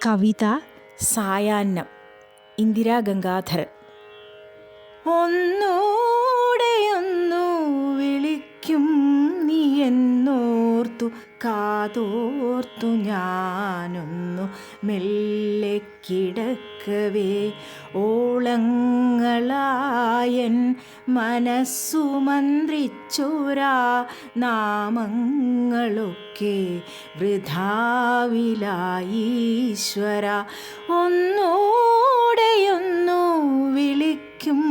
കവിത സായാഹ്നം. ഇന്ദിരാ ഗംഗാധരൻ. ഒന്നൂടെയൊന്നു വിളിക്കും നീ എന്നോർത്തു കാതോർത്തു ഞാനൊന്നു മെല്ലെ കിടക്കവേ, ഓളങ്ങളായൻ മനസ്സു മന്ത്രിച്ചൊരാ നാമങ്ങളൊക്കെ വൃഥാവിലായീശ്വര. ഒന്നൂടെയൊന്നു വിളിക്കും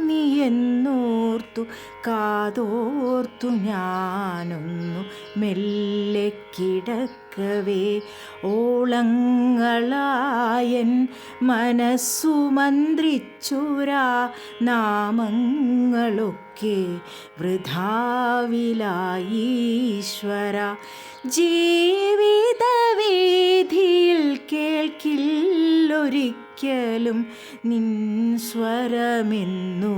നീ എന്നോർത്തു കാതോർത്തു ഞാനൊന്നു മെല്ലെ കിടക്കവേ, ഓളങ്ങളായൻ മനസ്സു മന്ത്രിച്ചൊരാ നാമങ്ങളൊക്കെ വൃഥാവിലായീശ്വര. ജീവിതവീഥിയിൽ കേൾക്കില്ലൊരിക്കലും നിൻ സ്വരമെന്നു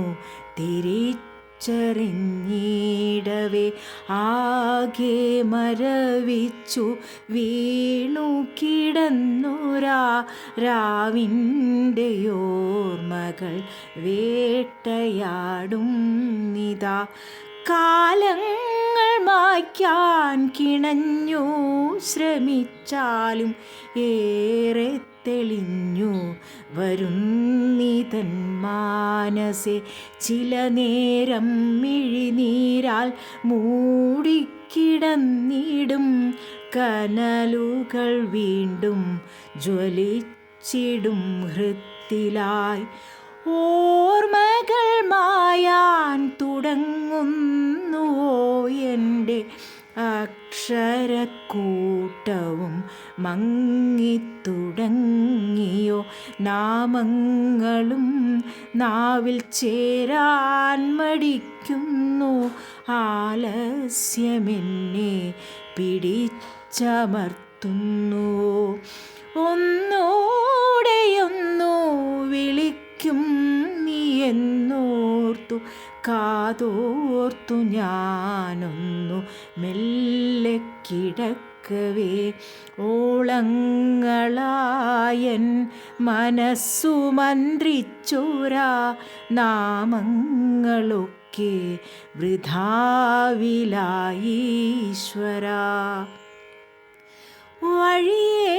തിരിച്ചറിഞ്ഞിടവേ, ആകെ മരവിച്ചു വീണു കിടന്നൊരാ രാവിൻ്റെ ഓർമ്മകൾ വേട്ടയാടും നിതാ. കാലങ്ങൾ മായ്ക്കാൻ കിണഞ്ഞു ശ്രമിച്ചാലും ഏറെ തെളിഞ്ഞു വരുന്നിതൻ മാനസേ. ചില നേരം മിഴിനീരാൽ മൂടിക്കിടന്നിടും കനലുകൾ വീണ്ടും ജ്വലിച്ചിടും ഹൃത്തിലായി. ഓർമ്മകൾ മായാൻ തുടങ്ങുന്നുവോ എൻ്റെ അക്ഷരക്കൂട്ടവും മങ്ങിത്തുടങ്ങിയോ, നാമങ്ങളും നാവിൽ ചേരാൻ മടിക്കുന്നു, ആലസ്യമെന്നെ പിടിച്ചമർത്തുന്നു. ഒന്നൂടെയൊന്നു വിളിക്കും നീ എന്നോർത്തു കാതോർത്തു ഞാനൊന്നു മെല്ലെ കിടക്കവേ, ഓളങ്ങളായൻ മനസ്സു മന്ത്രിച്ചൊരാ നാമങ്ങളൊക്കെ വൃഥാവിലായീശ്വര. വഴിയേ